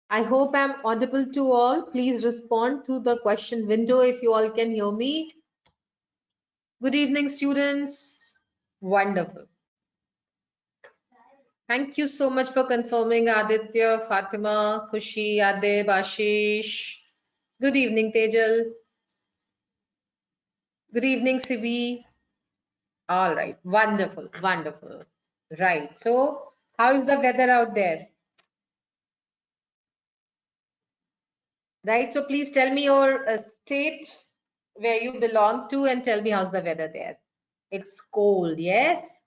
I hope I'm audible to all. Please respond to the question window if you all can hear me. Good evening, students. Wonderful. Thank you so much for confirming, Aditya, Fatima, Khushi, Adib, Ashish. Good evening, Tejal. Good evening, Sibi. All right, wonderful, wonderful. Right, so how is the weather out there? Right, so please tell me your state where you belong to and tell me how's the weather there. It's cold, yes?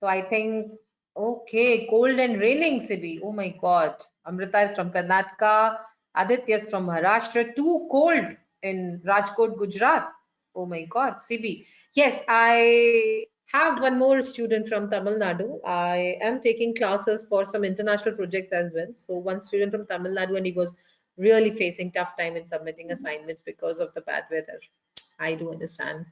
So I think, okay, cold and raining, Sibi. Oh my God. Amrita is from Karnataka. Aditya is from Maharashtra. Too cold in Rajkot, Gujarat. Oh my God, Sibi. Yes, I have one more student from Tamil Nadu. I am taking classes for some international projects as well. So one student from Tamil Nadu, and he was really facing tough time in submitting assignments because of the bad weather. I do understand.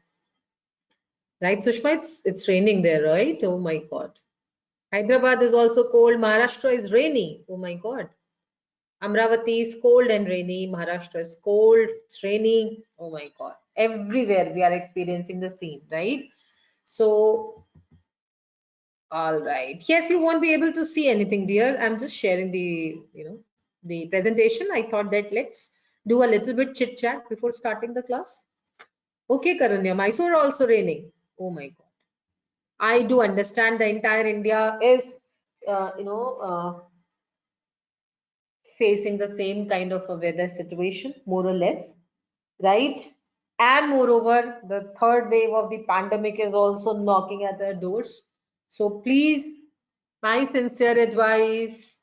Right, Sushma, it's raining there, right? Oh my God. Hyderabad is also cold. Maharashtra is rainy. Oh my God. Amravati is cold and rainy. Maharashtra is cold. It's rainy. Oh my God. Everywhere we are experiencing the same, right? So, all right. Yes, you won't be able to see anything, dear. I'm just sharing the presentation. I thought that let's do a little bit chit chat before starting the class. Okay, Karanya. Mysore also raining. Oh my God. I do understand the entire India is, uh, you know, uh, facing the same kind of a weather situation, more or less, right? And moreover, the third wave of the pandemic is also knocking at our doors. So please, my sincere advice,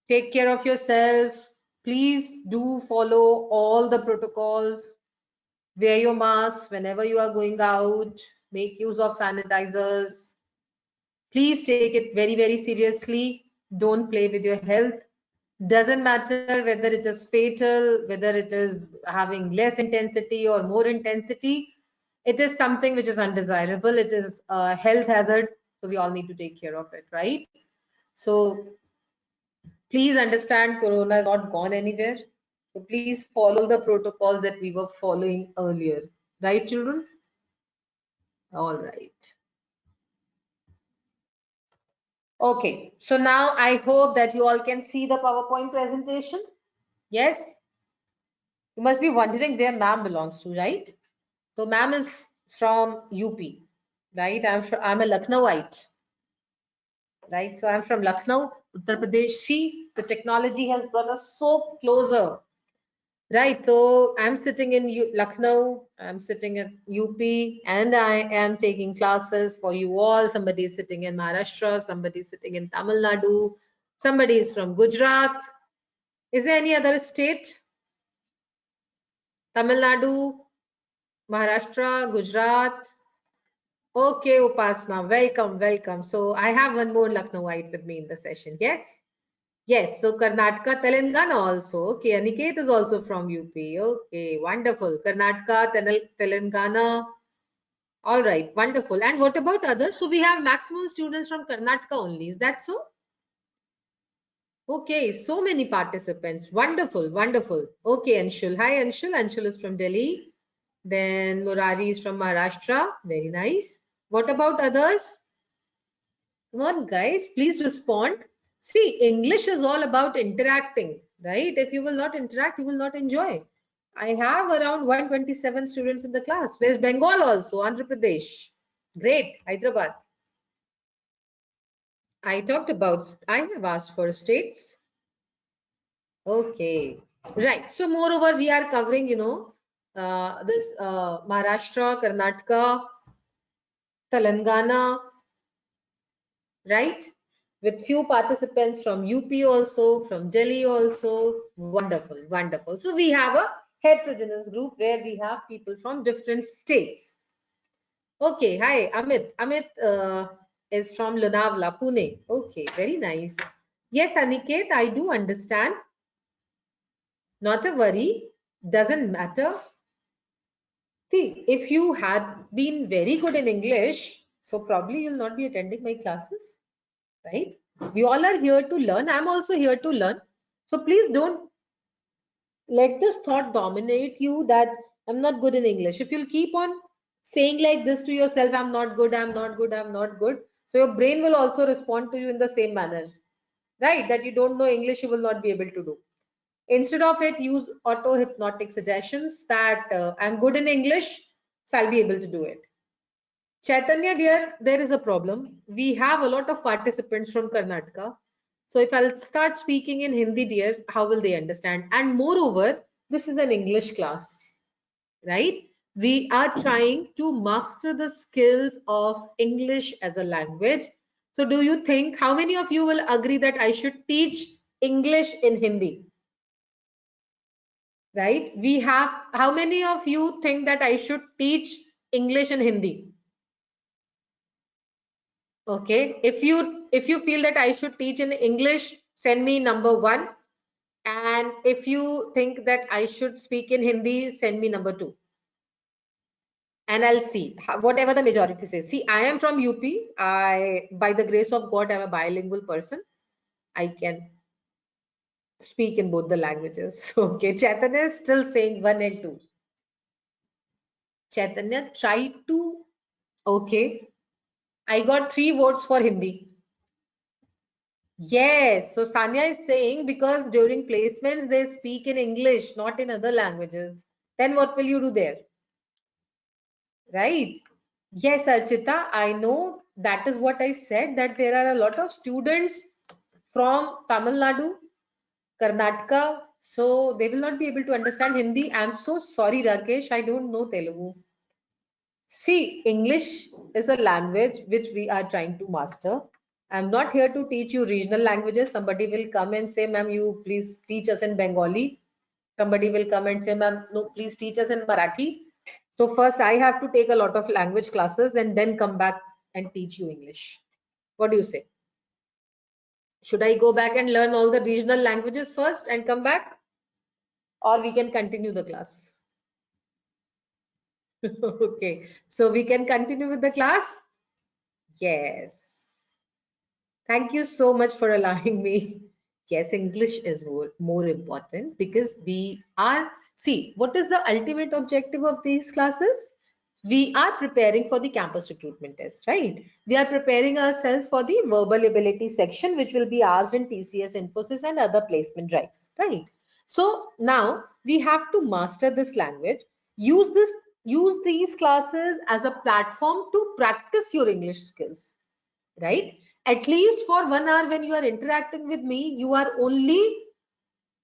take care of yourself. Please do follow all the protocols. Wear your mask whenever you are going out. Make use of sanitizers. Please take it very, very seriously. Don't play with your health. Doesn't matter whether it is fatal, whether it is having less intensity or more intensity. It is something which is undesirable. It is a health hazard. So we all need to take care of it, right? So please understand Corona is not gone anywhere. So please follow the protocols that we were following earlier. Right, children? All right. Okay, so now I hope that you all can see the PowerPoint presentation. Yes? You must be wondering where ma'am belongs to, right? So ma'am is from UP, right? I'm a Lucknowite, right? So I'm from Lucknow, Uttar Pradesh. See, the technology has brought us so closer, right? So I'm sitting in Lucknow, I'm sitting at UP, and I am taking classes for you all. Somebody is sitting in Maharashtra, somebody is sitting in Tamil Nadu, somebody is from Gujarat. Is there any other state? Tamil Nadu, Maharashtra, Gujarat. Okay, Upasna, welcome, welcome. So I have one more Lucknowite with me in the session. Yes? Yes, so Karnataka, Telangana also. Okay, Aniket is also from UP. Okay, wonderful. Karnataka, Telangana. All right, wonderful. And what about others? So we have maximum students from Karnataka only. Is that so? Okay, so many participants. Wonderful, wonderful. Okay, Anshul. Hi, Anshul. Anshul is from Delhi. Then Murari is from Maharashtra. Very nice. What about others? Come on, guys, please respond. See, English is all about interacting, right? If you will not interact, you will not enjoy. I have around 127 students in the class. West Bengal also, Andhra Pradesh. Great, Hyderabad. I talked about, I have asked for states. Okay, right. So moreover, we are covering, this Maharashtra, Karnataka, Telangana, right? With few participants from UP also, from Delhi also. Wonderful, wonderful. So we have a heterogeneous group where we have people from different states. Okay, hi, Amit. Amit is from Lonavala, Pune. Okay, very nice. Yes, Aniket, I do understand. Not a worry, doesn't matter. See, if you had been very good in English, so probably you'll not be attending my classes, right? We all are here to learn. I'm also here to learn. So please don't let this thought dominate you that I'm not good in English. If you'll keep on saying like this to yourself, I'm not good, I'm not good, I'm not good. So your brain will also respond to you in the same manner, right? That you don't know English, you will not be able to do. Instead of it, use auto hypnotic suggestions that I'm good in English, so I'll be able to do it. Chaitanya, dear, there is a problem. We have a lot of participants from Karnataka. So if I'll start speaking in Hindi, dear, how will they understand? And moreover, this is an English class, right? We are trying to master the skills of English as a language. So do you think, how many of you will agree that I should teach English in Hindi? Right? We have, how many of you think that I should teach English and Hindi? Okay, if you feel that I should teach in English, send me number 1. And if you think that I should speak in Hindi, send me number 2. And I'll see whatever the majority says. See, I am from UP. By the grace of God, I'm a bilingual person. I can speak in both the languages. Okay, Chaitanya is still saying 1 and 2. Chaitanya, try to. Okay, I got 3 votes for Hindi. Yes, so Sanya is saying because during placements they speak in English, not in other languages. Then what will you do there? Right? Yes, Archita, I know that is what I said, that there are a lot of students from Tamil Nadu, Karnataka, so they will not be able to understand Hindi. I'm so sorry, Rakesh, I don't know Telugu. See, English is a language which we are trying to master. I'm not here to teach you regional languages. Somebody will come and say, ma'am, you please teach us in Bengali. Somebody will come and say, ma'am, no, please teach us in Marathi. So first I have to take a lot of language classes and then come back and teach you English. What do you say? Should I go back and learn all the regional languages first and come back? Or we can continue the class? Okay, so we can continue with the class? Yes. Thank you so much for allowing me. Yes, English is more important because we are, see, what is the ultimate objective of these classes? We are preparing for the campus recruitment test, right? We are preparing ourselves for the verbal ability section, which will be asked in TCS, Infosys, and other placement drives, right? So now we have to master this language, use these classes as a platform to practice your English skills, right? At least for 1 hour when you are interacting with me, you are only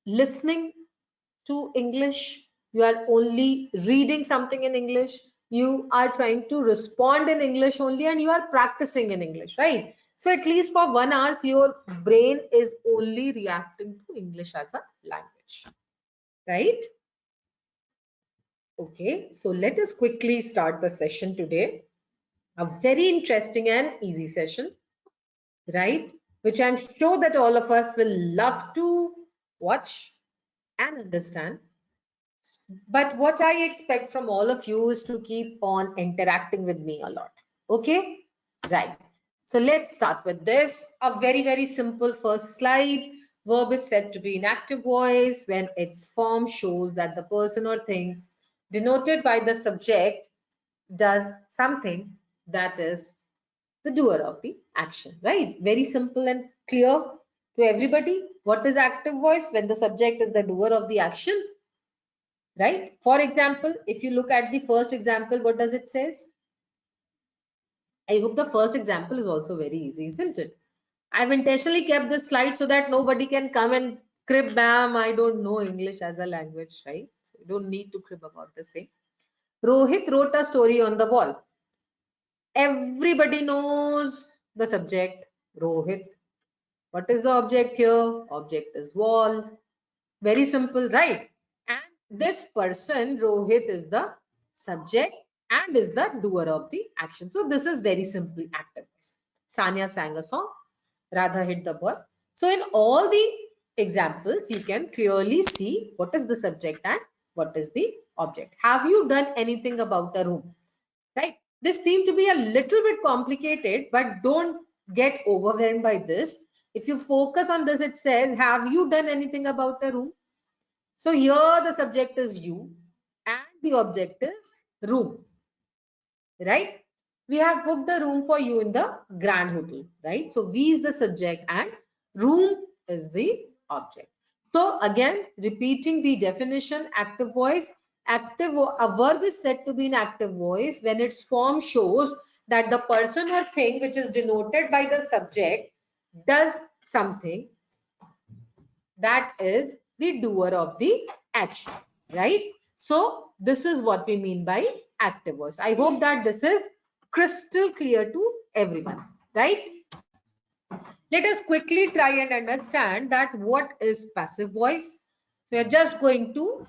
listening to English, you are only reading something in English, you are trying to respond in English only, and you are practicing in English, right? So at least for 1 hour, your brain is only reacting to English as a language, right? Okay, so let us quickly start the session today. A very interesting and easy session, right? Which I'm sure that all of us will love to watch and understand. But what I expect from all of you is to keep on interacting with me a lot. Okay? Right. So let's start with this. A very, very simple first slide. Verb is said to be in active voice when its form shows that the person or thing denoted by the subject does something that is the doer of the action, right? Very simple and clear to everybody. What is active voice? When the subject is the doer of the action, right? For example, if you look at the first example, what does it says? I hope the first example is also very easy, isn't it? I've intentionally kept this slide so that nobody can come and crib, ma'am, I don't know English as a language, right? So you don't need to crib about the same. Rohit wrote a story on the wall. Everybody knows the subject, Rohit. What is the object here? Object is wall. Very simple, right? And this person, Rohit, is the subject and is the doer of the action. So this is very simple active voice. Sanya sang a song, Radha hit the ball. So in all the examples, you can clearly see what is the subject and what is the object. Have you done anything about a room? Right? This seemed to be a little bit complicated, but don't get overwhelmed by this. If you focus on this, it says, have you done anything about the room? So here the subject is you and the object is room, right? We have booked the room for you in the Grand Hotel, right? So we is the subject and room is the object. So again, repeating the definition, active voice. A verb is said to be in active voice when its form shows that the person or thing which is denoted by the subject does something, that is the doer of the action, right? So this is what we mean by active voice. I hope that this is crystal clear to everyone, right? Let us quickly try and understand that what is passive voice. We are just going to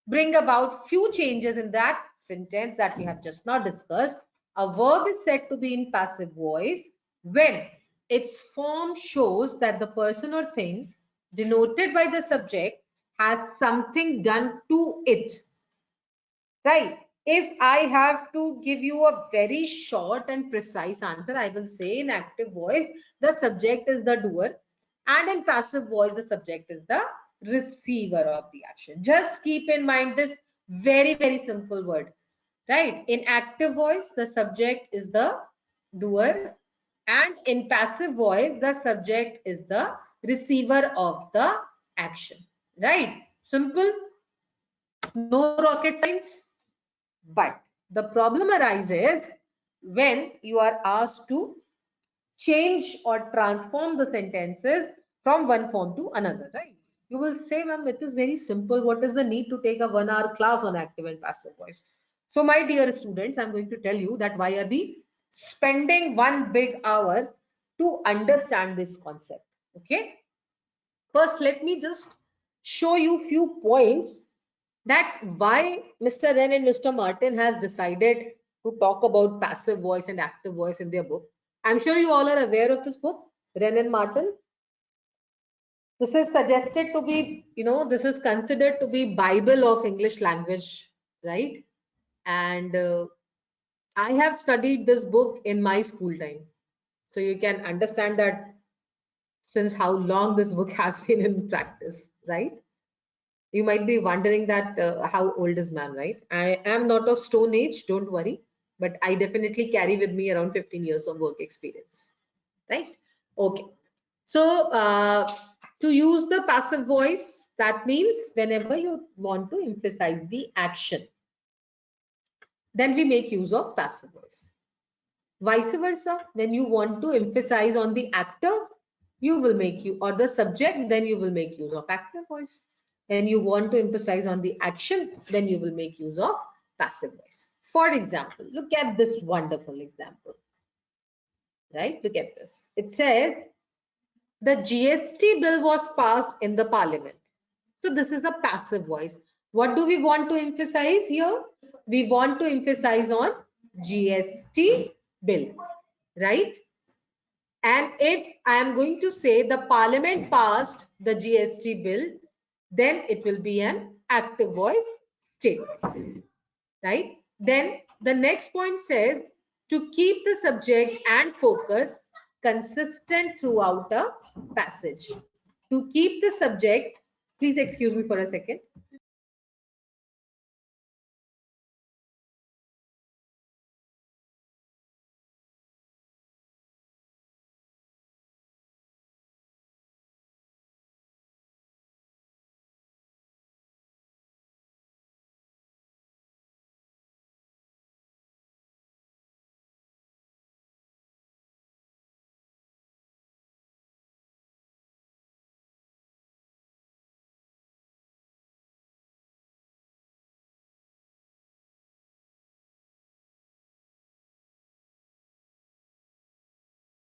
bring about few changes in that sentence that we have just now discussed. A verb is said to be in passive voice when its form shows that the person or thing denoted by the subject has something done to it. Right? If I have to give you a very short and precise answer, I will say in active voice, the subject is the doer, and in passive voice, the subject is the receiver of the action. Just keep in mind this very, very simple word, right? In active voice, the subject is the doer, and in passive voice, the subject is the receiver of the action, right? Simple, no rocket science. But the problem arises when you are asked to change or transform the sentences from one form to another, right? You will say, ma'am, it is very simple. What is the need to take a 1 hour class on active and passive voice? So my dear students, I'm going to tell you that why are we spending 1 big hour to understand this concept, okay? First, let me just show you few points that why Mr. Wren and Mr. Martin has decided to talk about passive voice and active voice in their book. I'm sure you all are aware of this book, Wren and Martin. This is suggested to be, this is considered to be Bible of English language, right? And I have studied this book in my school time. So you can understand that since how long this book has been in practice, right? You might be wondering that how old is ma'am, right? I am not of stone age, don't worry, but I definitely carry with me around 15 years of work experience, right? Okay. So to use the passive voice, that means whenever you want to emphasize the action, then we make use of passive voice. Vice versa, when you want to emphasize on the actor, you will make you, or the subject, then you will make use of active voice. When you want to emphasize on the action, then you will make use of passive voice. For example, look at this wonderful example, right? Look at this. It says, the GST bill was passed in the parliament. So this is a passive voice. What do we want to emphasize here? We want to emphasize on GST bill, right? And if I am going to say the parliament passed the GST bill, then it will be an active voice statement, right? Then the next point says to keep the subject and focus consistent throughout a passage. To keep the subject, please excuse me for a second.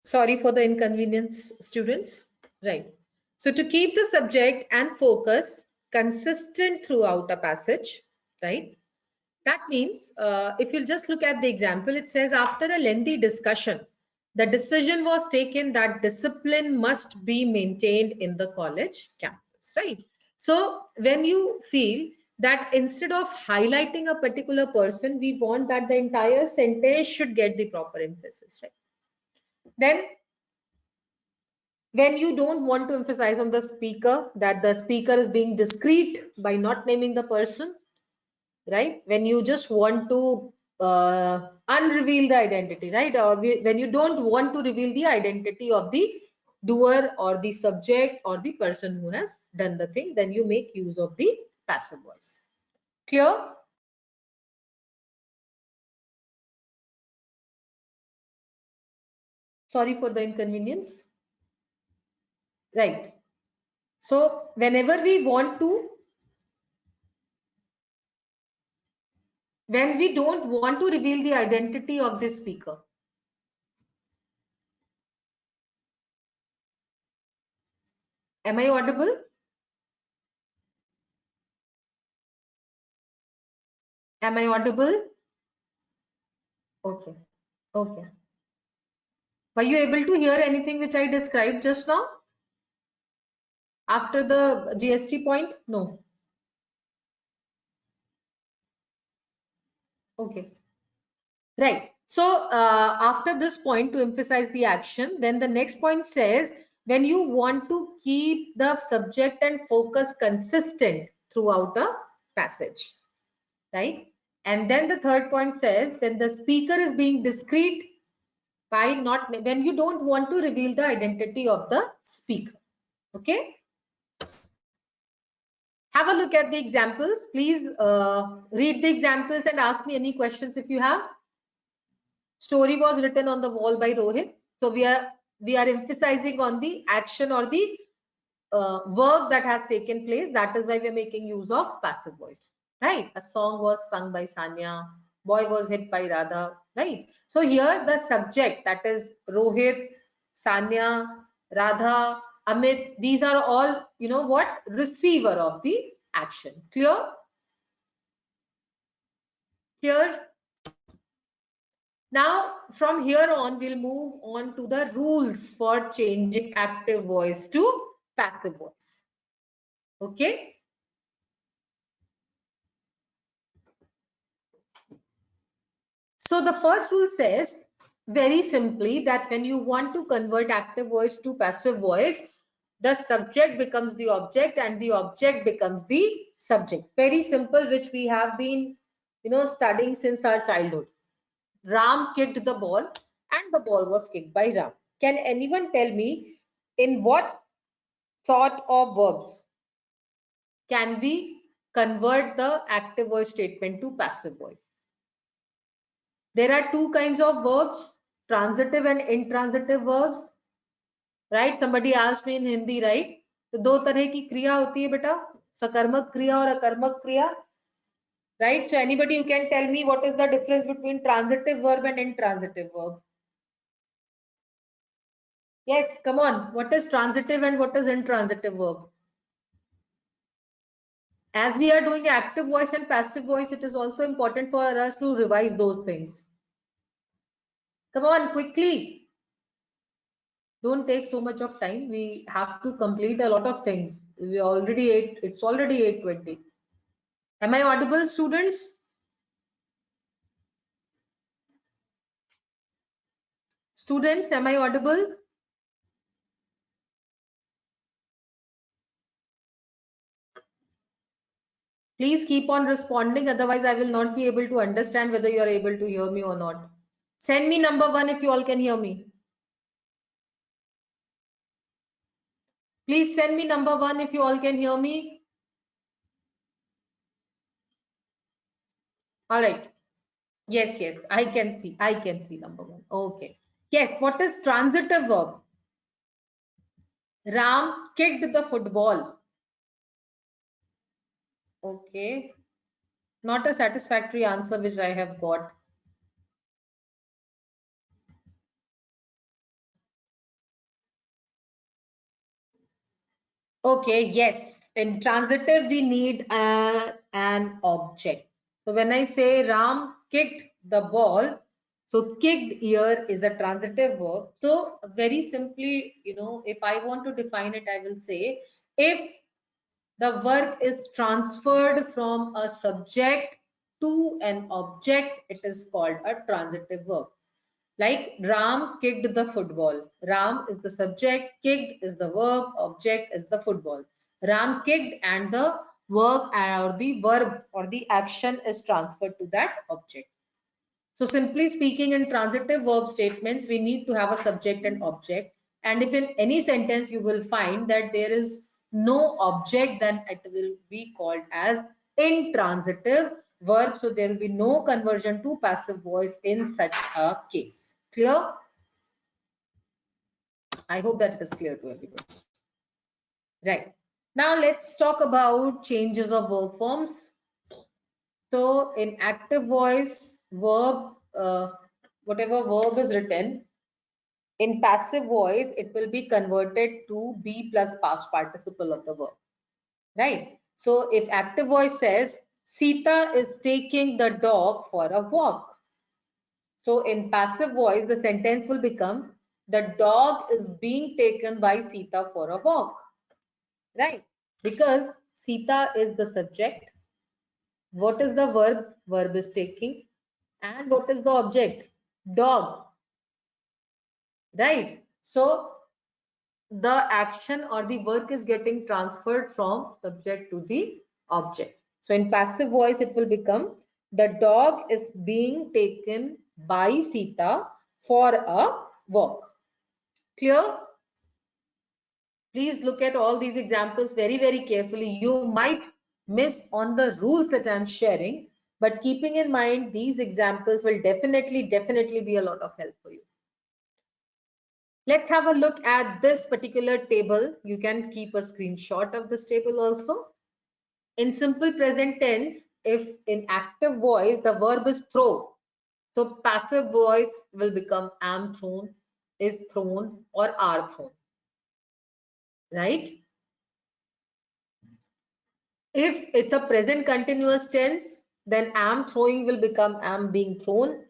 Sorry for the inconvenience, students. Right. So to keep the subject and focus consistent throughout a passage, right? That means if you'll just look at the example, it says after a lengthy discussion, the decision was taken that discipline must be maintained in the college campus, right? So when you feel that instead of highlighting a particular person, we want that the entire sentence should get the proper emphasis, right? Then When you don't want to emphasize on the speaker, that the speaker is being discreet by not naming the person, right? When you just want to unreveal the identity, right? Or when you don't want to reveal the identity of the doer or the subject or the person who has done the thing, then you make use of the passive voice. Clear? Sorry for the inconvenience. Right. So whenever we want to, when we don't want to reveal the identity of the speaker, am I audible? Am I audible? Okay. Okay. Were you able to hear anything which I described just now? After the GST point? No. Okay. Right. So after this point, to emphasize the action, then the next point says, when you want to keep the subject and focus consistent throughout a passage, right? And then the third point says, when the speaker is being discreet by not, when you don't want to reveal the identity of the speaker. Okay. Have a look at the examples. Please read the examples and ask me any questions if you have. Story was written on the wall by Rohit. So we are emphasizing on the action or the work that has taken place. That is why we are making use of passive voice. Right? A song was sung by Sanya. Boy was hit by Radha. Right? So here the subject, that is Rohit, Sanya, Radha, Amit, these are all, you know what, receiver of the action. Clear? Clear? Now, from here on, we'll move on to the rules for changing active voice to passive voice. Okay? So the first rule says very simply that when you want to convert active voice to passive voice, the subject becomes the object and the object becomes the subject. Very simple, which we have been, studying since our childhood. Ram kicked the ball and the ball was kicked by Ram. Can anyone tell me in what sort of verbs can we convert the active voice statement to passive voice? There are two kinds of verbs, transitive and intransitive verbs. Right? Somebody asked me in Hindi, right? तो दो तरह की क्रिया होती है बेटा, सकर्मक क्रिया और अकर्मक क्रिया. Right? So anybody who can tell me what is the difference between transitive verb and intransitive verb? Yes, come on. What is transitive and what is intransitive verb? As we are doing active voice and passive voice, it is also important for us to revise those things. Come on, quickly. Don't take so much of time. We have to complete a lot of things. We already it's already 8:20. Am I audible, students? Students, am I audible? Please keep on responding, otherwise I will not be able to understand whether you are able to hear me or not. Send me number 1 if you all can hear me. Please send me number 1 if you all can hear me. All right. Yes, yes, I can see. I can see number 1. Okay. Yes, what is transitive verb? Ram kicked the football. Okay. Not a satisfactory answer which I have got. Okay, yes. In transitive, we need an object. So when I say Ram kicked the ball, so kicked here is a transitive verb. So very simply, if I want to define it, I will say if the work is transferred from a subject to an object, it is called a transitive verb. Like Ram kicked the football. Ram is the subject, kicked is the verb, object is the football. Ram kicked and the work or the verb or the action is transferred to that object. So simply speaking, in transitive verb statements, we need to have a subject and object. And if in any sentence you will find that there is no object, then it will be called as intransitive verb. So there will be no conversion to passive voice in such a case. Clear? I hope that it is clear to everyone. Right. Now let's talk about changes of verb forms. So in active voice, verb, whatever verb is written, in passive voice, it will be converted to be plus past participle of the verb, right? So if active voice says, Sita is taking the dog for a walk. So in passive voice, the sentence will become, the dog is being taken by Sita for a walk, right? Because Sita is the subject. What is the verb? Verb is taking. And what is the object? Dog, right? So the action or the work is getting transferred from subject to the object. So in passive voice, it will become, the dog is being taken by Sita for a walk. Clear? Please look at all these examples very, very carefully. You might miss on the rules that I'm sharing, but keeping in mind these examples will definitely be a lot of help for you. Let's have a look at this particular table. You can keep a screenshot of this table also. In simple present tense, if in active voice, the verb is throw. So passive voice will become am thrown, is thrown, or are thrown, right? If it's a present continuous tense, then am throwing will become am being thrown,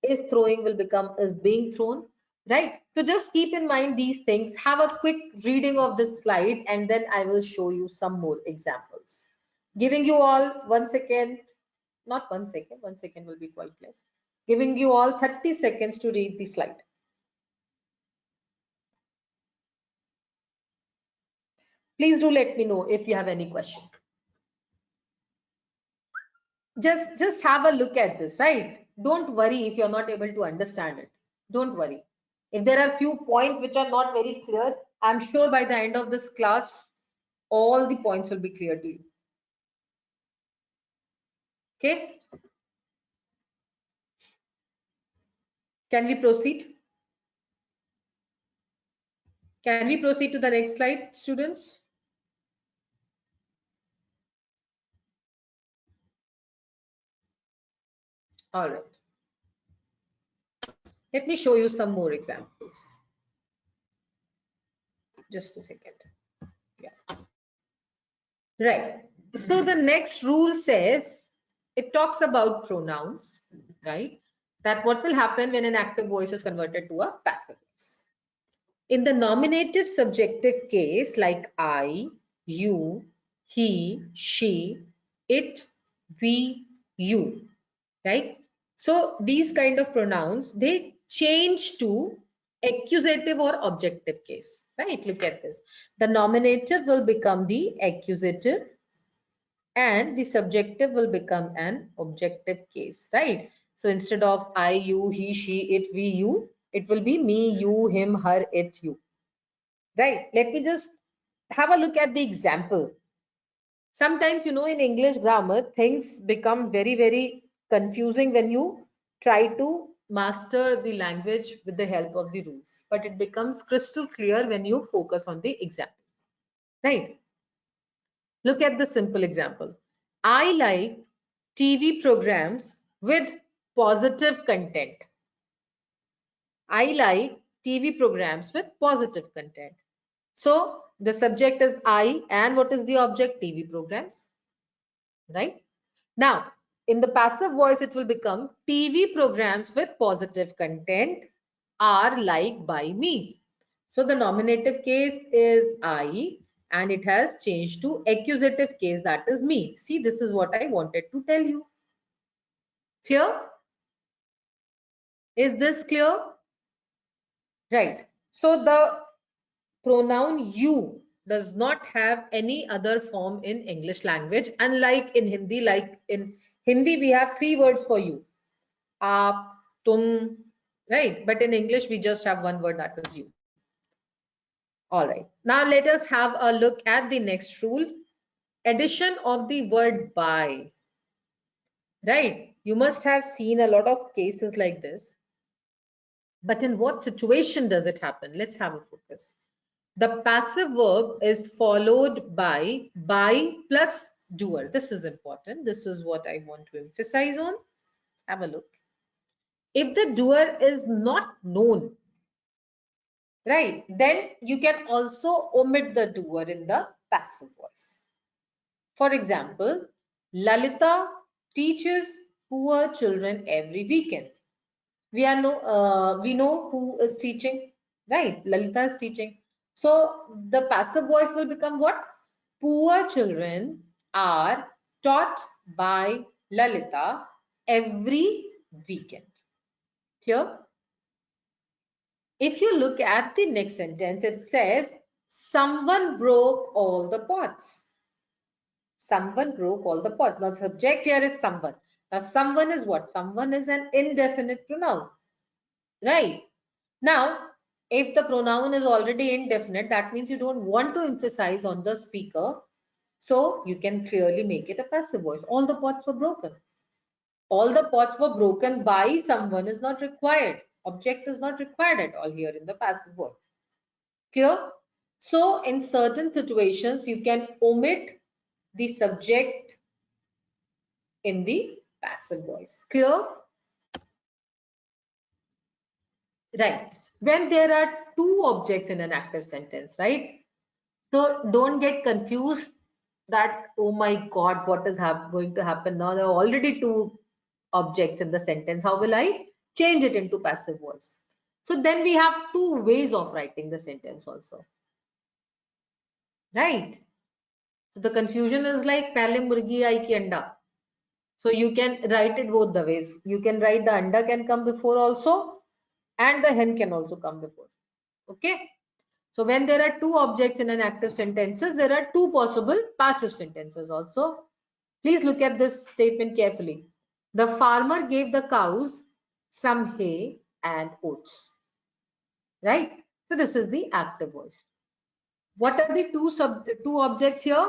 is throwing will become is being thrown, right? So just keep in mind these things. Have a quick reading of this slide and then I will show you some more examples. Giving you all 1 second, not 1 second, 1 second will be quite less. Giving you all 30 seconds to read the slide. Please do let me know if you have any questions. Just have a look at this, right? Don't worry if you're not able to understand it. Don't worry. If there are few points which are not very clear, I'm sure by the end of this class, all the points will be clear to you. Okay? Can we proceed? Can we proceed to the next slide, students? All right. Let me show you some more examples. Just a second. Yeah. Right. So the next rule says, it talks about pronouns, right? That what will happen when an active voice is converted to a passive voice. In the nominative subjective case, like I, you, he, she, it, we, you, right? So these kind of pronouns, they change to accusative or objective case, right? Look at this. The nominative will become the accusative and the subjective will become an objective case, right? So instead of I, you, he, she, it, we, you, it will be me, you, him, her, it, you, right? Let me just have a look at the example. Sometimes, you know, in English grammar, things become very, very confusing when you try to master the language with the help of the rules, but it becomes crystal clear when you focus on the example, right? Look at the simple example. I like TV programs with positive content. I like TV programs with positive content. So the subject is I and what is the object? TV programs, right? Now, in the passive voice, it will become TV programs with positive content are liked by me. So the nominative case is I and it has changed to accusative case, that is me. See, this is what I wanted to tell you. Clear? Is this clear? Right. So the pronoun you does not have any other form in English language, unlike in Hindi. Like in Hindi, we have 3 words for you. Aap, tum, right? But in English, we just have 1 word, that is you. All right. Now let us have a look at the next rule. Addition of the word by. Right? You must have seen a lot of cases like this. But in what situation does it happen? Let's have a focus. The passive verb is followed by plus doer. This is important. This is what I want to emphasize on. Have a look. If the doer is not known, right, then you can also omit the doer in the passive voice. For example, Lalita teaches poor children every weekend. We know who is teaching, right? Lalita is teaching. So the passive voice will become what? Poor children are taught by Lalita every weekend. Here, if you look at the next sentence, it says, someone broke all the pots. Someone broke all the pots. Now, subject here is someone. Now, someone is what? Someone is an indefinite pronoun, right? Now, if the pronoun is already indefinite, that means you don't want to emphasize on the speaker. So you can clearly make it a passive voice. All the pots were broken. All the pots were broken by someone is not required. Object is not required at all here in the passive voice. Clear? So in certain situations, you can omit the subject in the passive voice. Clear? Right. When there are 2 objects in an active sentence, right? So don't get confused that, oh my God, what is going to happen now? There are already 2 objects in the sentence. How will I change it into passive voice? So then we have 2 ways of writing the sentence also. Right? So the confusion is like pehle murgi ai ki anda. So you can write it both the ways. You can write the anda can come before also and the hen can also come before. Okay. So when there are 2 objects in an active sentences, there are 2 possible passive sentences also. Please look at this statement carefully. The farmer gave the cows some hay and oats. Right? So this is the active voice. What are the two objects here?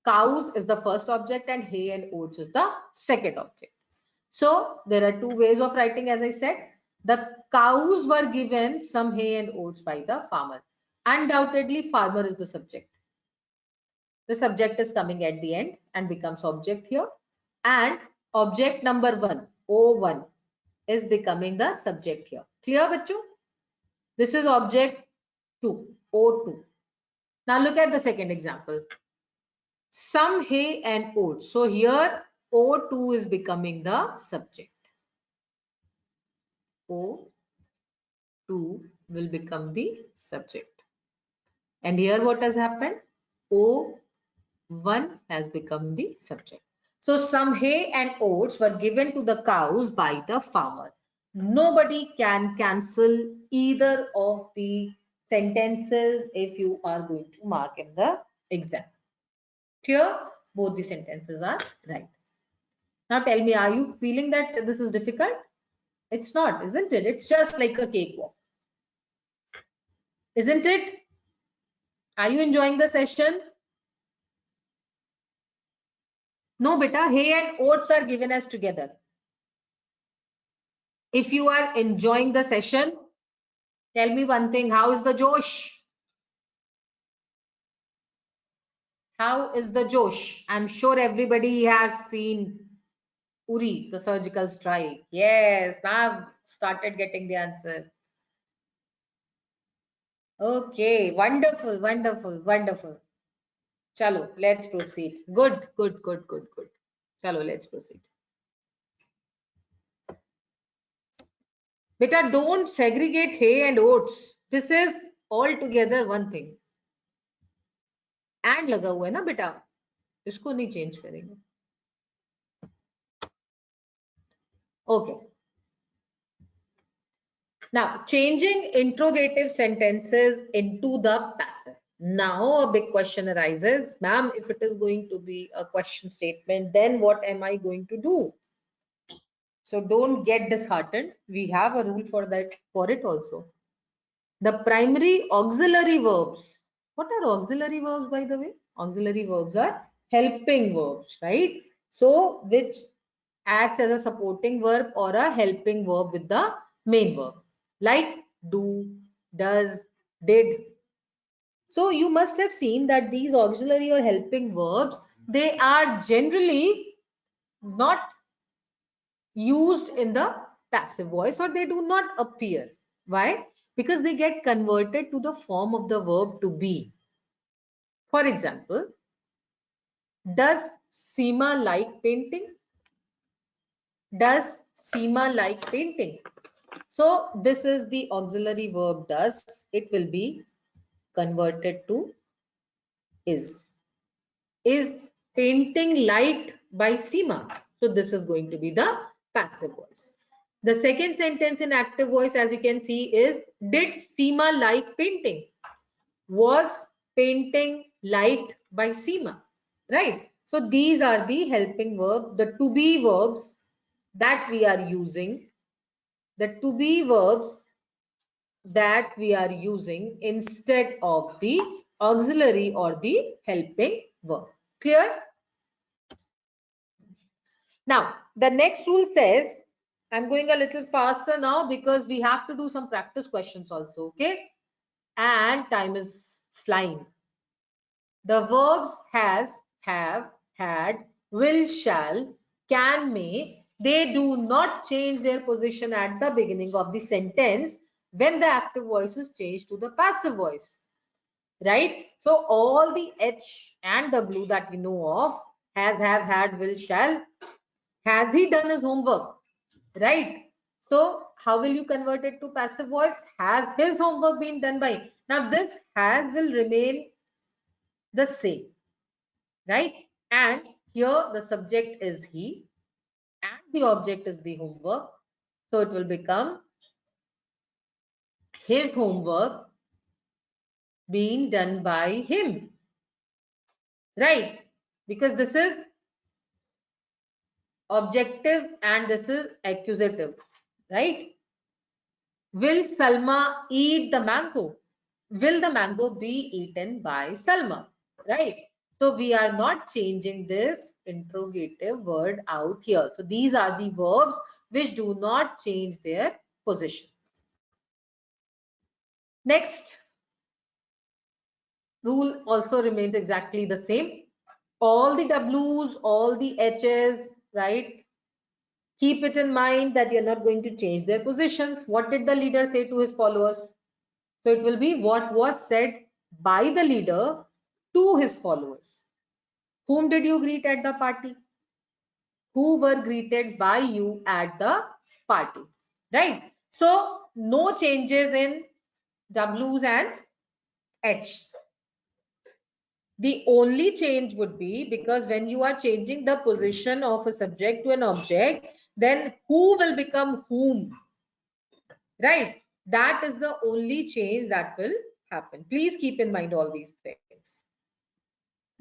Cows is the first object and hay and oats is the second object. So there are 2 ways of writing, as I said. The cows were given some hay and oats by the farmer. Undoubtedly, farmer is the subject. The subject is coming at the end and becomes object here. And object number 1, O1, is becoming the subject here. Clear, bachcho? This is object 2, O2. Now look at the second example. Some hay and oats. So here O2 is becoming the subject. O2 will become the subject. And here what has happened? O1 has become the subject. So some hay and oats were given to the cows by the farmer. Nobody can cancel either of the sentences if you are going to mark in the exam. Clear? Both the sentences are right. Now tell me, are you feeling that this is difficult? It's not, isn't it? It's just like a cakewalk. Isn't it? Are you enjoying the session? No, beta, hay and oats are given as together. If you are enjoying the session, tell me one thing. How is the Josh? How is the Josh? I'm sure everybody has seen Uri, the surgical strike. Yes, I've started getting the answer. Okay, wonderful, wonderful, wonderful. Chalo, let's proceed. Good, good, good, good, good. Chalo, let's proceed. Beta, don't segregate hay and oats. This is all together one thing. And लगा हुआ है ना बेटा, इसको नहीं change करेंगे. Okay. Now, changing interrogative sentences into the passive. Now, a big question arises, ma'am, if it is going to be a question statement, then what am I going to do? So don't get disheartened. We have a rule for that, for it also. The primary auxiliary verbs. What are auxiliary verbs, by the way? Auxiliary verbs are helping verbs, right? So, which acts as a supporting verb or a helping verb with the main verb, like do, does, did. So you must have seen that these auxiliary or helping verbs, they are generally not used in the passive voice, or they do not appear. Why? Because they get converted to the form of the verb to be. For example, does Seema like painting? Does Seema like painting? So this is the auxiliary verb does. It will be converted to is. Is painting liked by Seema? So this is going to be the passive voice. The second sentence in active voice, as you can see, is did Seema like painting? Was painting liked by Seema? Right? So these are the helping verbs, the to be verbs that we are using. The to be verbs that we are using instead of the auxiliary or the helping verb. Clear? Now, the next rule says, I'm going a little faster now because we have to do some practice questions also, okay? And time is flying. The verbs has, have, had, will, shall, can, may, they do not change their position at the beginning of the sentence when the active voice is changed to the passive voice, right? So all the H and W that you know of, has, have, had, will, shall, has he done his homework, right? So how will you convert it to passive voice? Has his homework been done by? Now this has will remain the same, right? And here the subject is he and the object is the homework. So it will become his homework being done by him, right? Because this is objective and this is accusative, right? Will Salma eat the mango? Will the mango be eaten by Salma? Right. So we are not changing this interrogative word out here. So these are the verbs which do not change their positions. Next rule also remains exactly the same. All the W's, all the H's, right? Keep it in mind that you're not going to change their positions. What did the leader say to his followers? So it will be what was said by the leader to his followers. Whom did you greet at the party? Who were greeted by you at the party? Right? So no changes in W's and H's. The only change would be because when you are changing the position of a subject to an object, then who will become whom? Right? That is the only change that will happen. Please keep in mind all these things.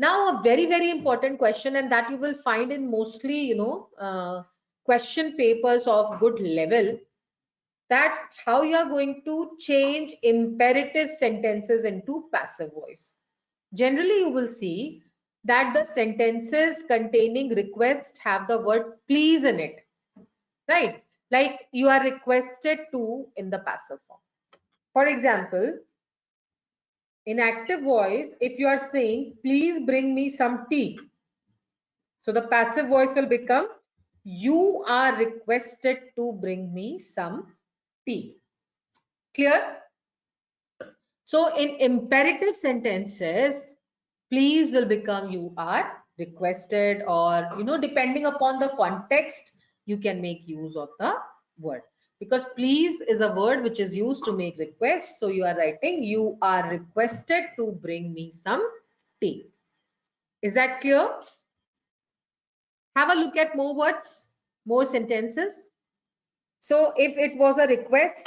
Now, a very, very important question, and that you will find in mostly, question papers of good level, that how you are going to change imperative sentences into passive voice. Generally, you will see that the sentences containing request have the word please in it, right? Like you are requested to in the passive form. For example, in active voice, if you are saying, please bring me some tea, so the passive voice will become, you are requested to bring me some tea. Clear? So in imperative sentences, please will become you are requested, or, depending upon the context, you can make use of the word. Because please is a word which is used to make request. So you are writing, you are requested to bring me some tea. Is that clear? Have a look at more words, more sentences. So if it was a request,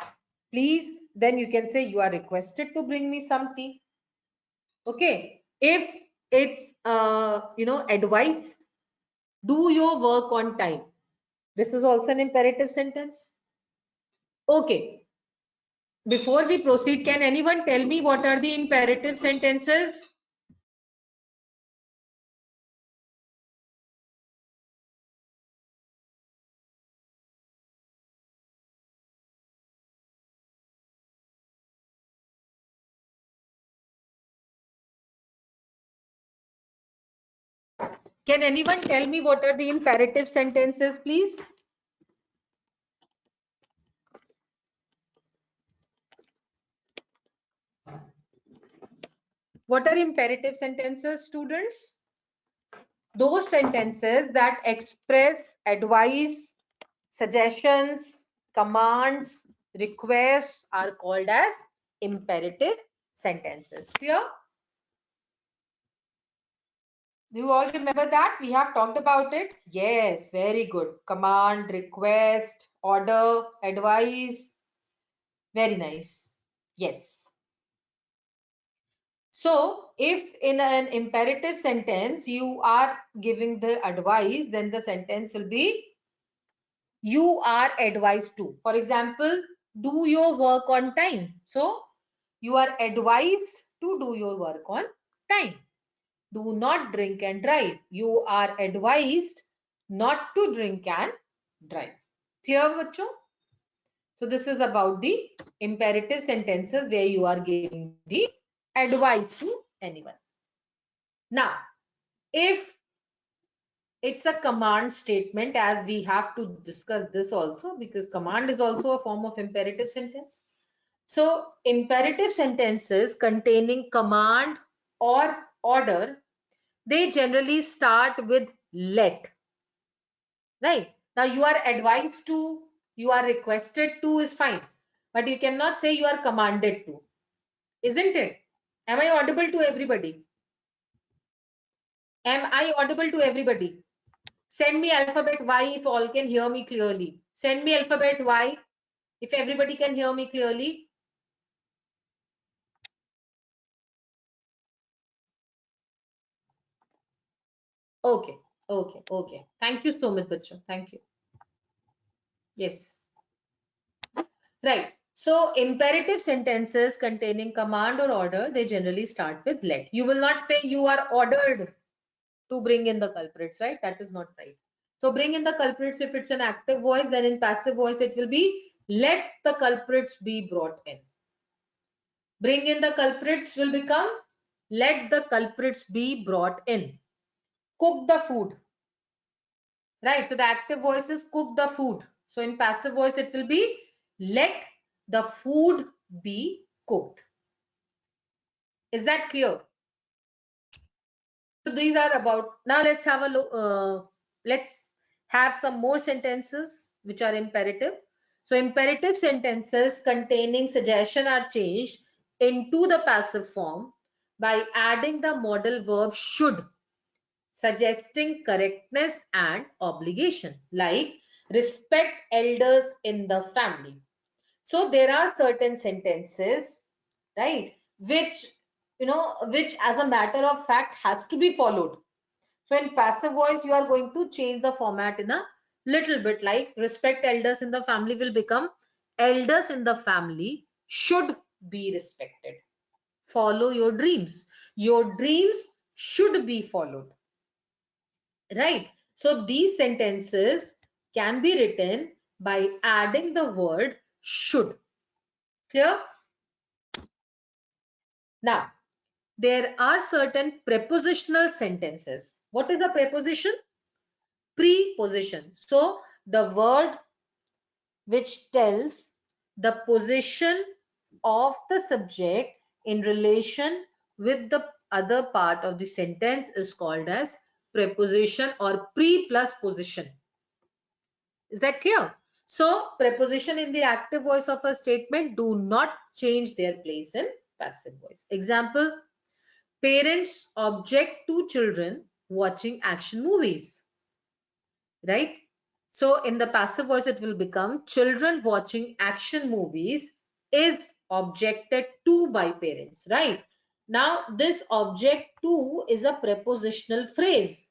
please, then you can say you are requested to bring me some tea. Okay. If it's advice, do your work on time. This is also an imperative sentence. Okay. Before we proceed, can anyone tell me what are the imperative sentences? Can anyone tell me what are the imperative sentences, please? What are imperative sentences, students? Those sentences that express advice, suggestions, commands, requests are called as imperative sentences. Clear? Do you all remember that? We have talked about it. Yes, very good. Command, request, order, advice. Very nice. Yes. So, if in an imperative sentence you are giving the advice, then the sentence will be you are advised to. For example, do your work on time. So, you are advised to do your work on time. Do not drink and drive. You are advised not to drink and drive. Clear, bachcho? So, this is about the imperative sentences where you are giving the advice to anyone. Now, if it's a command statement, as we have to discuss this also, because command is also a form of imperative sentence. So imperative sentences containing command or order, they generally start with let. Right? Now you are advised to, you are requested to is fine, but you cannot say you are commanded to, isn't it? Am I audible to everybody? Am I audible to everybody? Send me alphabet Y if all can hear me clearly. Send me alphabet Y if everybody can hear me clearly. Okay, okay, okay. Thank you so much, Bachcho. Thank you. Yes. Right. So imperative sentences containing command or order, they generally start with let. You will not say you are ordered to bring in the culprits, right? That is not right. So bring in the culprits if it's an active voice, then in passive voice it will be let the culprits be brought in. Bring in the culprits will become let the culprits be brought in. Cook the food. Right. So the active voice is cook the food. So in passive voice it will be let the food be cooked. Is that clear? So these are about, now let's have a look, let's have some more sentences which are imperative. So imperative sentences containing suggestion are changed into the passive form by adding the modal verb should, suggesting correctness and obligation, like respect elders in the family. So there are certain sentences, right, which which as a matter of fact has to be followed. So in passive voice you are going to change the format in a little bit, like respect elders in the family will become elders in the family should be respected. Follow your dreams. Your dreams should be followed. Right. So these sentences can be written by adding the word should. Clear? Now, there are certain prepositional sentences. What is a preposition? Preposition. So the word which tells the position of the subject in relation with the other part of the sentence is called as preposition or pre plus position. Is that clear? So preposition in the active voice of a statement do not change their place in passive voice. Example, parents object to children watching action movies. Right? So in the passive voice, it will become children watching action movies is objected to by parents, right? Now, this object to is a prepositional phrase.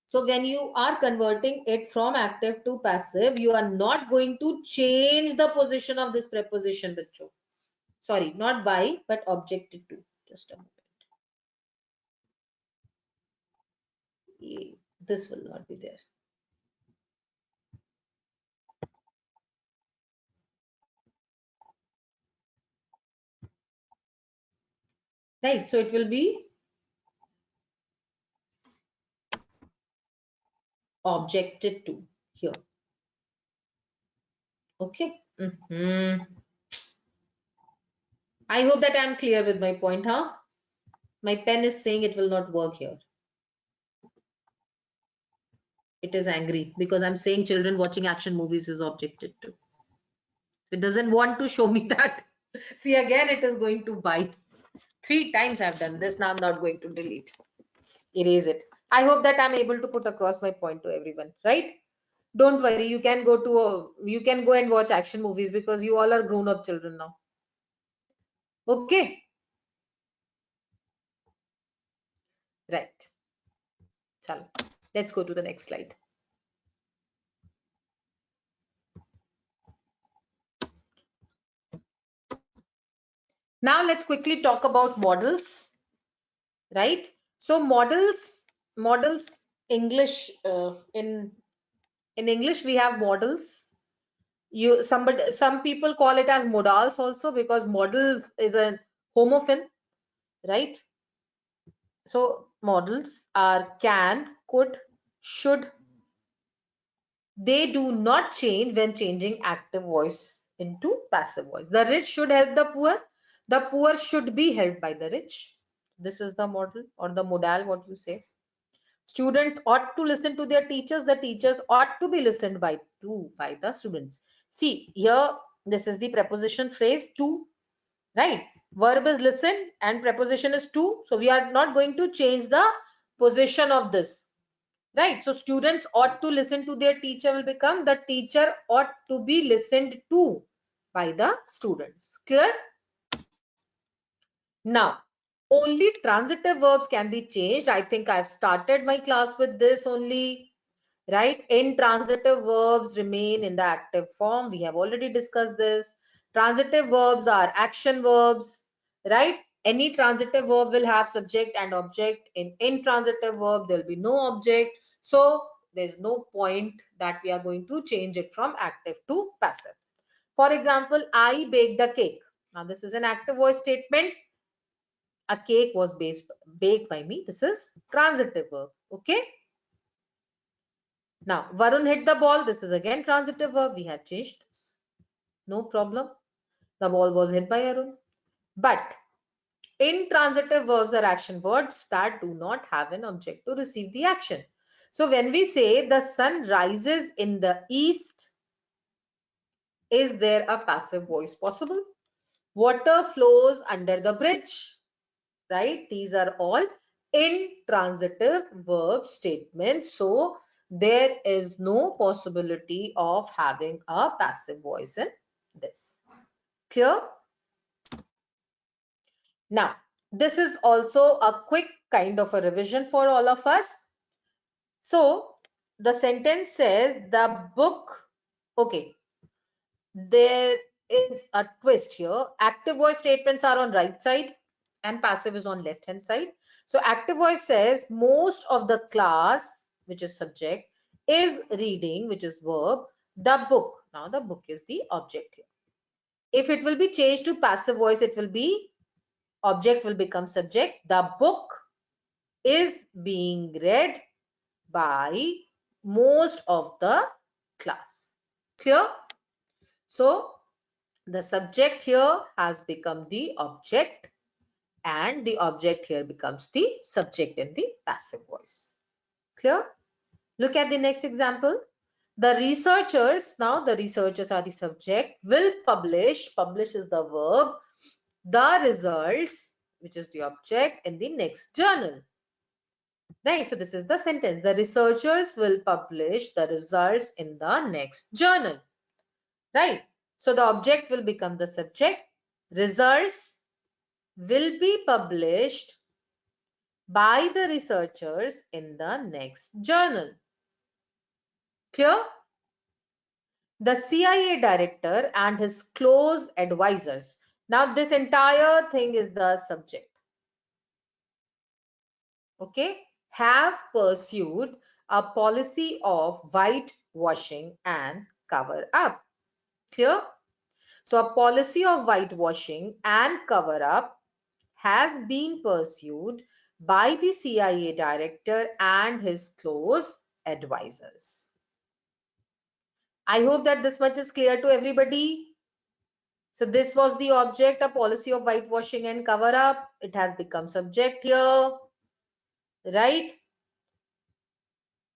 So when you are converting it from active to passive, you are not going to change the position of this preposition, bachcho. Sorry, not by, but objected to. Just a moment. This will not be there. Right, so it will be objected to here. Okay. I hope that I'm clear with my point, huh? My pen is saying it will not work here. It is angry because I'm saying children watching action movies is objected to. It doesn't want to show me that. See, again, it is going to bite. 3 times I've done this. Now I'm not going to delete. Erase it. I hope that I'm able to put across my point to everyone, right? Don't worry. You can go and watch action movies because you all are grown up children now. Okay. Right. Chalo. Let's go to the next slide. Now let's quickly talk about models, right? So models English in English we have models. Some people call it as modals also because models is a homophone, right? So models are can, could, should. They do not change when changing active voice into passive voice. The rich should help the poor. The poor should be helped by the rich. This is the model or the modal, what you say. Students ought to listen to their teachers. The teachers ought to be listened by the students. See here, this is the preposition phrase to, right? Verb is listen and preposition is to. So we are not going to change the position of this. Right. So students ought to listen to their teacher will become the teacher ought to be listened to by the students. Clear? Now, only transitive verbs can be changed. I think I've started my class with this only, right? Intransitive verbs remain in the active form. We have already discussed this. Transitive verbs are action verbs, right? Any transitive verb will have subject and object. In intransitive verb, there'll be no object. So there's no point that we are going to change it from active to passive. For example, I baked a cake. Now this is an active voice statement. A cake was baked by me. This is transitive verb. Okay. Now, Varun hit the ball. This is again transitive verb. We have changed this. No problem. The ball was hit by Arun. But intransitive verbs are action words that do not have an object to receive the action. So when we say the sun rises in the east, is there a passive voice possible? Water flows under the bridge, right? These are all intransitive verb statements. So there is no possibility of having a passive voice in this. Clear? Now, this is also a quick kind of a revision for all of us. So the sentence says the book, okay, there is a twist here. Active voice statements are on right side and passive is on left hand side. So active voice says most of the class, which is subject, is reading, which is verb, the book. Now the book is the object here. If it will be changed to passive voice, it will be object will become subject. The book is being read by most of the class. Clear? So the subject here has become the object and the object here becomes the subject in the passive voice. Clear? Look at the next example. The researchers, now the researchers are the subject, will publish, publish is the verb, the results, which is the object, in the next journal. Right, so this is the sentence. The researchers will publish the results in the next journal. Right, so the object will become the subject. Results will be published by the researchers in the next journal. Clear? The CIA director and his close advisors. Now this entire thing is the subject. Okay, have pursued a policy of whitewashing and cover up. Clear? So a policy of whitewashing and cover up has been pursued by the CIA director and his close advisors. I hope that this much is clear to everybody. So this was the object, a policy of whitewashing and cover up. It has become subject here, right?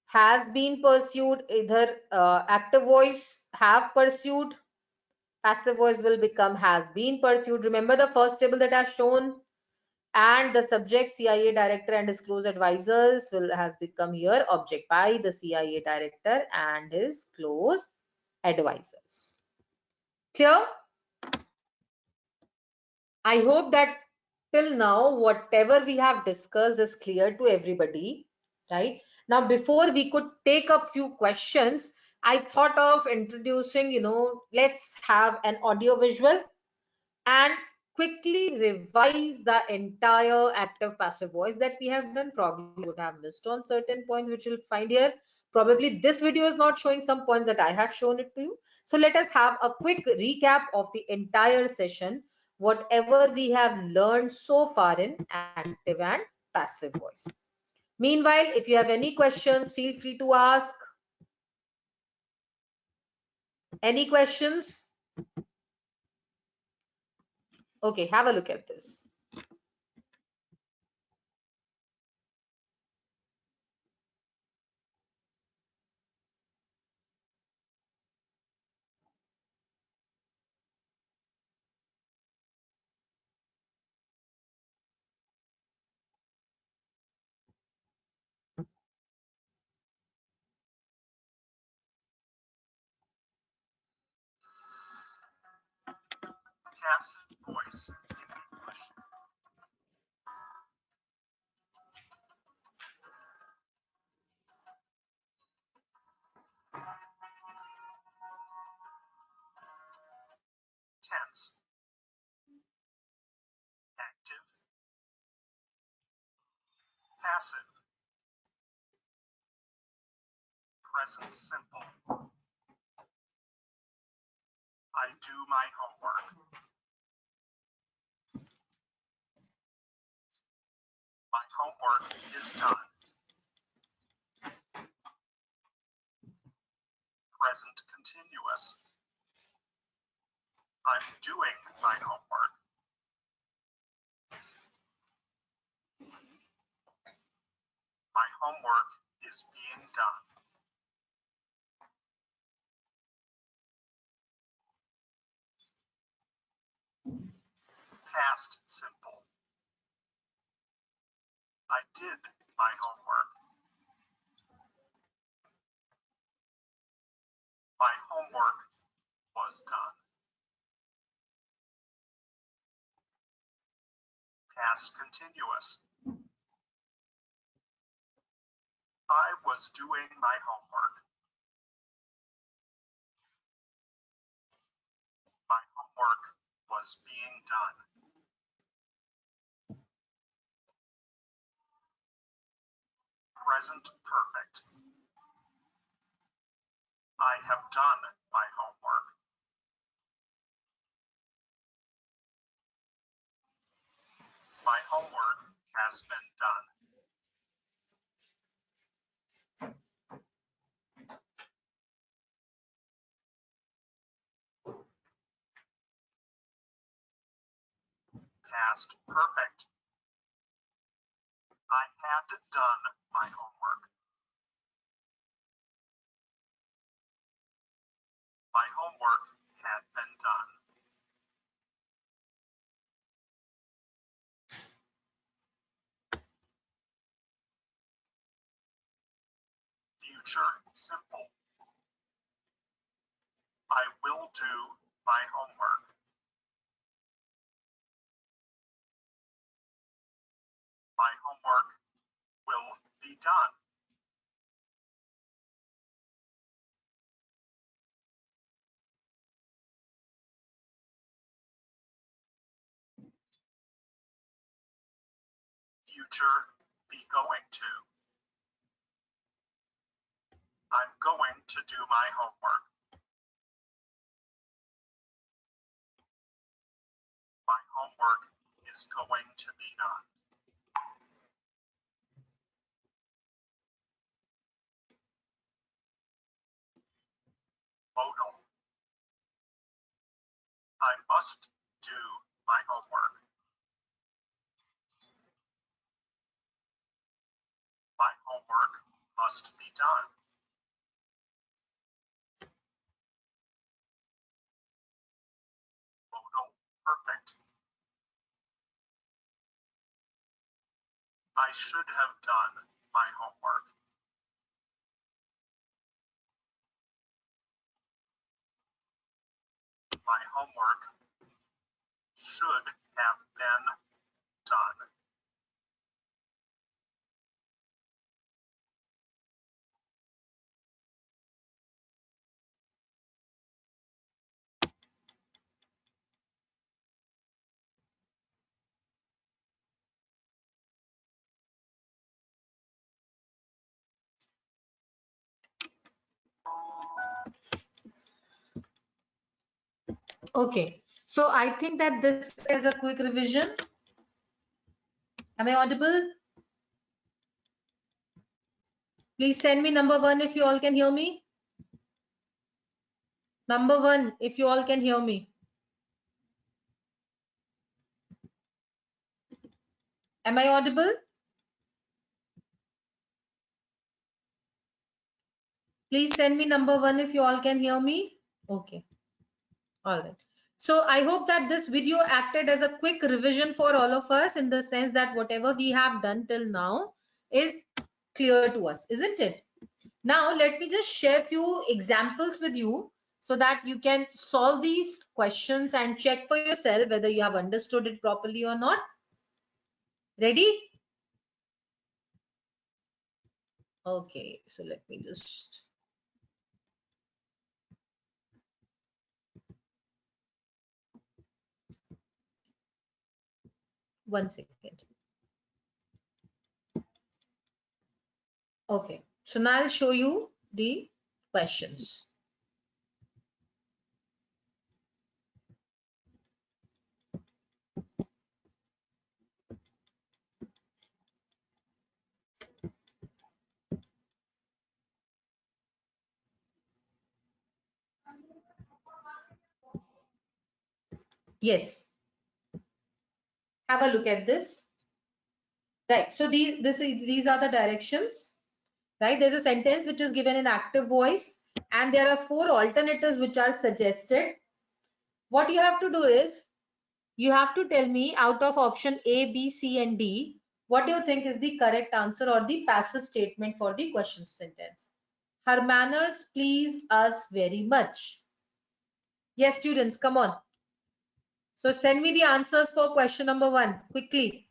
Has been pursued, either active voice have pursued, passive voice will become has been pursued. Remember the first table that I've shown, and the subject CIA director and his close advisors has become here object by the CIA director and his close advisors. Clear? I hope that till now whatever we have discussed is clear to everybody, right? Now before we could take up few questions, I thought of introducing, let's have an audio visual and quickly revise the entire active passive voice that we have done. Probably would have missed on certain points which you'll find here. Probably this video is not showing some points that I have shown it to you. So let us have a quick recap of the entire session, whatever we have learned so far in active and passive voice. Meanwhile, if you have any questions, feel free to ask. Any questions? Okay, have a look at this. Passive voice in English. Tense. Active. Passive. Present simple. I do my homework. My homework is done. Present continuous. I'm doing my homework. My homework is being done. Past simple. I did my homework. My homework was done. Past continuous. I was doing my homework. My homework was being done. Present perfect. I have done my homework. My homework has been done. Past perfect. I had done my homework. My homework had been done. Future simple. I will do my homework. My homework will be done. Future be going to. I'm going to do my homework. My homework is going to be done. Modal. I must do my homework. My homework must be done. Modal perfect. I should have done my homework. My homework should have been done. Okay, so I think that this is a quick revision. Am I audible? Please send me number 1 if you all can hear me. Number 1 if you all can hear me. Am I audible? Please send me number 1 if you all can hear me. Okay, all right. So I hope that this video acted as a quick revision for all of us, in the sense that whatever we have done till now is clear to us, isn't it? Now let me just share few examples with you so that you can solve these questions and check for yourself whether you have understood it properly or not. Ready? Okay, so let me just one second. Okay, so now I'll show you the questions. Yes, have a look at this. Right, so these are the directions. Right, there's a sentence which is given in active voice, and there are 4 alternatives which are suggested. What you have to do is, you have to tell me out of option A, B, C, and D, what do you think is the correct answer or the passive statement for the question sentence. Her manners please us very much. Yes, students, come on. So send me the answers for question number 1 quickly.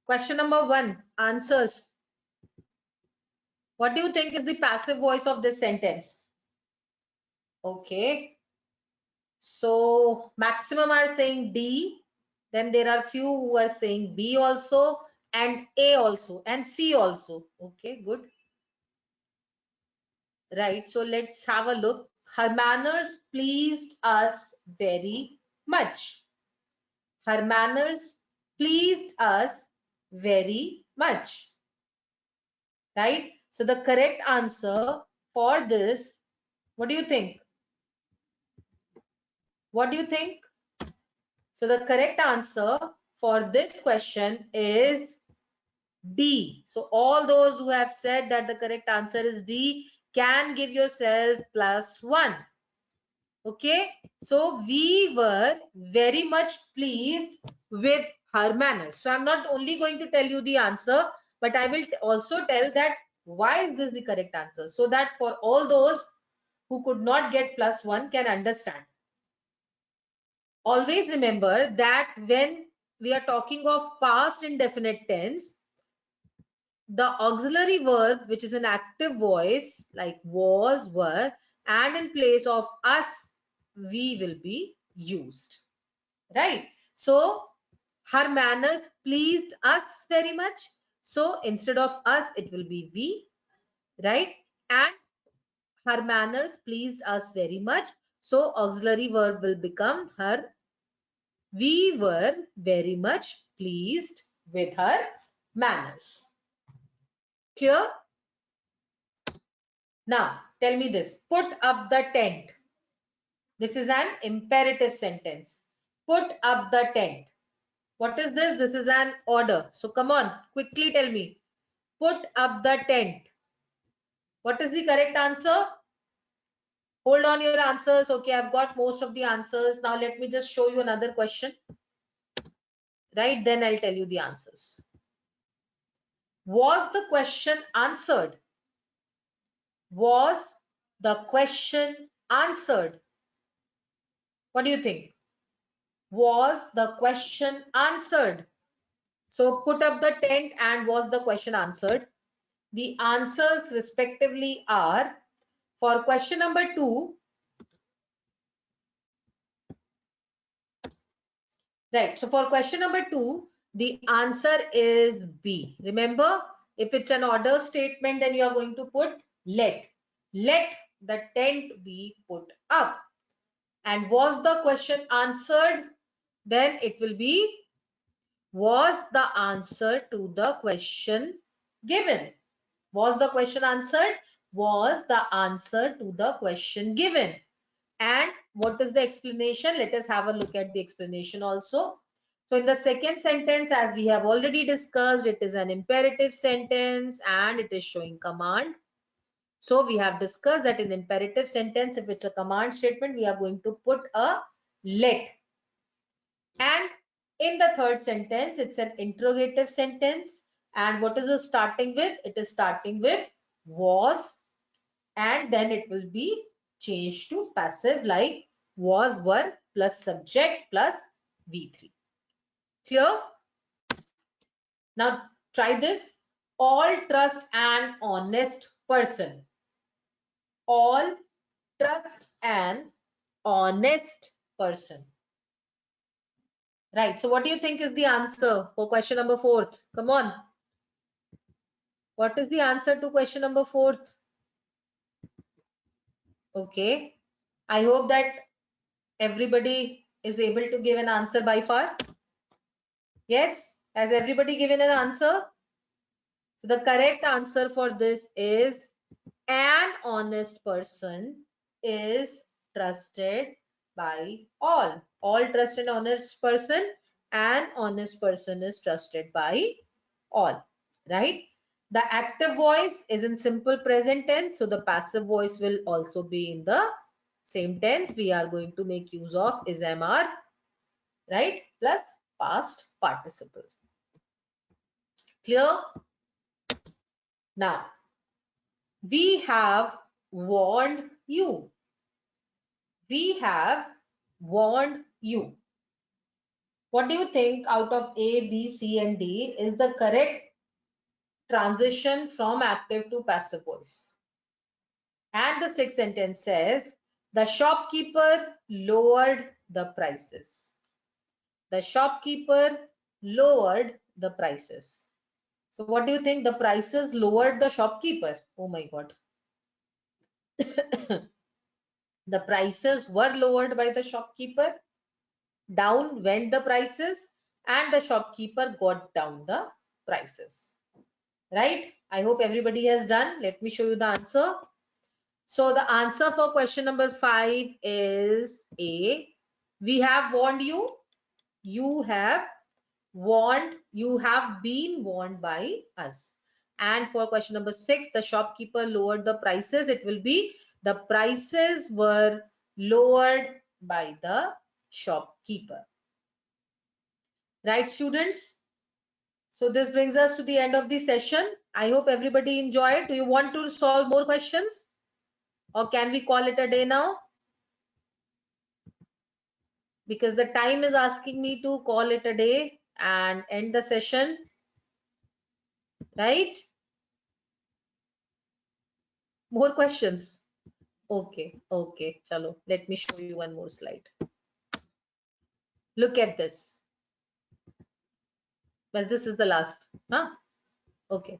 Question number 1, answers. What do you think is the passive voice of this sentence? Okay. So maximum are saying D. Then there are few who are saying B also, and A also, and C also. Okay, good. Right. So let's have a look. Her manners pleased us very much. Her manners pleased us very much. Right. So the correct answer for this, what do you think? What do you think? So the correct answer for this question is D. So all those who have said that the correct answer is D can give yourself +1. Okay. So we were very much pleased with her manners. So I'm not only going to tell you the answer, but I will also tell that Why is this the correct answer? So that for all those who could not get +1 can understand. Always remember that when we are talking of past indefinite tense, the auxiliary verb, which is an active voice like was, were, and in place of us, we will be used. Right? So her manners pleased us very much. So instead of us, it will be we. Right? And her manners pleased us very much. So auxiliary verb will become her. We were very much pleased with her manners. Clear? Now, tell me this. Put up the tent. This is an imperative sentence. Put up the tent. What is this? This is an order. So come on, quickly tell me. Put up the tent. What is the correct answer? Hold on your answers. Okay, I've got most of the answers. Now let me just show you another question. Right, then I'll tell you the answers. Was the question answered? Was the question answered? What do you think? Was the question answered? So put up the tent and was the question answered? The answers respectively are, for question number 2, right, so for question number 2, the answer is B. Remember, if it's an order statement, then you are going to put let the tent be put up. And was the question answered? Then it will be, was the answer to the question given? Was the question answered? Was the answer to the question given? And what is the explanation? Let us have a look at the explanation also. So in the second sentence, as we have already discussed, it is an imperative sentence and it is showing command. So we have discussed that in imperative sentence, if it's a command statement, we are going to put a let. And in the third sentence, it's an interrogative sentence. And what is it starting with? It is starting with was, and then it will be changed to passive like was, were plus subject plus V3. Clear? Now try this. All trust an honest person. All trust an honest person. Right. So what do you think is the answer for question number 4? Come on. What is the answer to question number 4? Okay. I hope that everybody is able to give an answer by far. Yes. Has everybody given an answer? So the correct answer for this is, an honest person is trusted by all. All trust an honest person. An honest person is trusted by all. Right? The active voice is in simple present tense. So the passive voice will also be in the same tense. We are going to make use of is, am, are, right? Plus past participle. Clear? Now, we have warned you. We have warned you. What do you think out of A, B, C, and D is the correct transition from active to passive voice? And the sixth sentence says, the shopkeeper lowered the prices. The shopkeeper lowered the prices. So what do you think? The prices lowered the shopkeeper. Oh my God. The prices were lowered by the shopkeeper. Down went the prices and the shopkeeper got down the prices. Right? I hope everybody has done. Let me show you the answer. So the answer for question number 5 is A. We have warned you. You have warned. You have been warned by us. And for question number 6, the shopkeeper lowered the prices. It will be, the prices were lowered by the shopkeeper. Right, students? So this brings us to the end of the session. I hope everybody enjoyed. Do you want to solve more questions, or can we call it a day now? Because the time is asking me to call it a day and end the session, right? More questions? Okay, okay, chalo. Let me show you one more slide. Look at this. But this is the last, huh? Okay.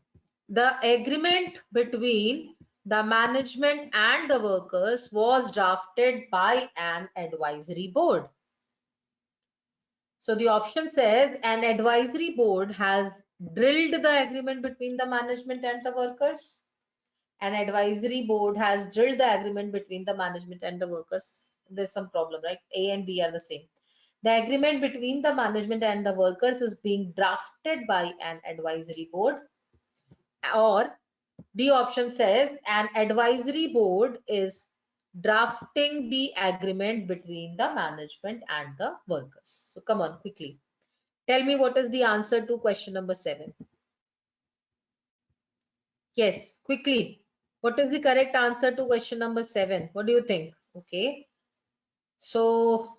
The agreement between the management and the workers was drafted by an advisory board. So the option says an advisory board has drilled the agreement between the management and the workers. An advisory board has drilled the agreement between the management and the workers. There's some problem, right? A and B are the same. The agreement between the management and the workers is being drafted by an advisory board. Or the option says an advisory board is drafting the agreement between the management and the workers. So come on, quickly. Tell me what is the answer to question number 7. Yes, quickly. What is the correct answer to question number 7? What do you think? Okay. So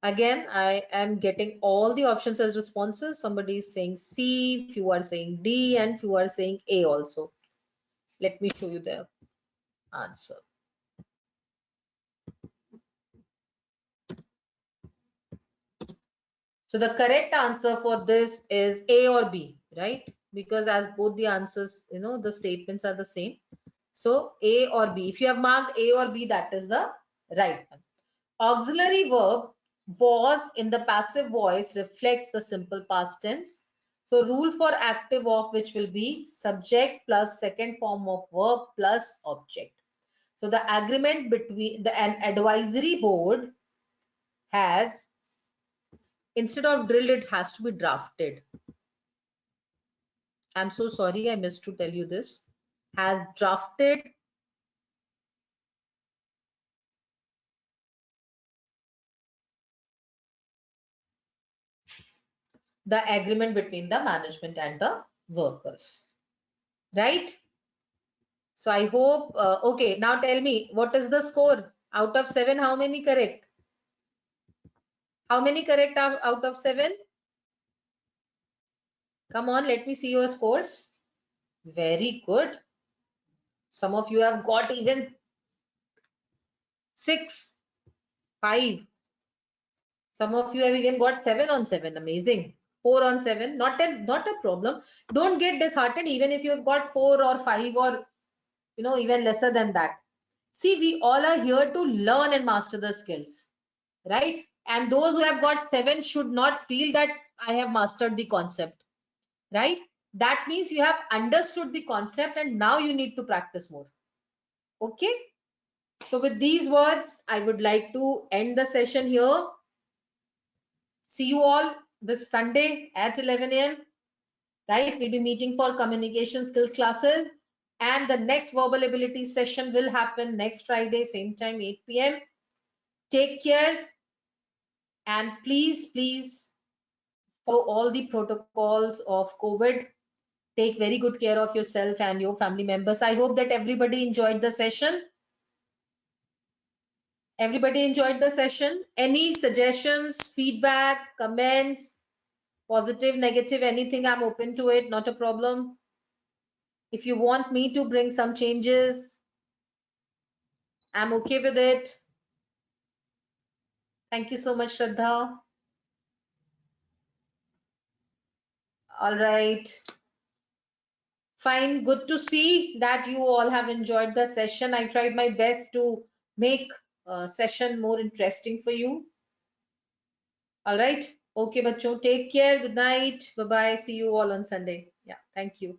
again, I am getting all the options as responses. Somebody is saying C, few are saying D, and few are saying A also. Let me show you the answer. So the correct answer for this is A or B, right? Because as both the answers, the statements are the same. So A or B. If you have marked A or B, that is the right one. Auxiliary verb was in the passive voice reflects the simple past tense. So rule for active of which will be subject plus second form of verb plus object. So the agreement between an advisory board has, instead of drilled, it has to be drafted. I'm so sorry, I missed to tell you this. Has drafted the agreement between the management and the workers, right? So I hope, okay, now tell me, what is the score? Out of 7, how many correct? How many correct are out of 7? Come on, let me see your scores. Very good. Some of you have got even 6, 5. Some of you have even got 7 on 7. Amazing. 4 on 7. Not a problem. Don't get disheartened even if you have got 4 or 5 or even lesser than that. See, we all are here to learn and master the skills, right? And those who have got 7 should not feel that I have mastered the concept, right? That means you have understood the concept and now you need to practice more. Okay. So with these words, I would like to end the session here. See you all this Sunday at 11 a.m. Right? We'll be meeting for communication skills classes. And the next verbal ability session will happen next Friday, same time, 8 p.m. Take care. And please follow all the protocols of COVID. Take very good care of yourself and your family members. I hope that everybody enjoyed the session. Everybody enjoyed the session. Any suggestions, feedback, comments, positive, negative, anything, I'm open to it, not a problem. If you want me to bring some changes, I'm okay with it. Thank you so much, Shraddha. All right. Fine. Good to see that you all have enjoyed the session. I tried my best to make session more interesting for you. All right. Okay, bachcho. Take care. Good night. Bye-bye. See you all on Sunday. Yeah. Thank you.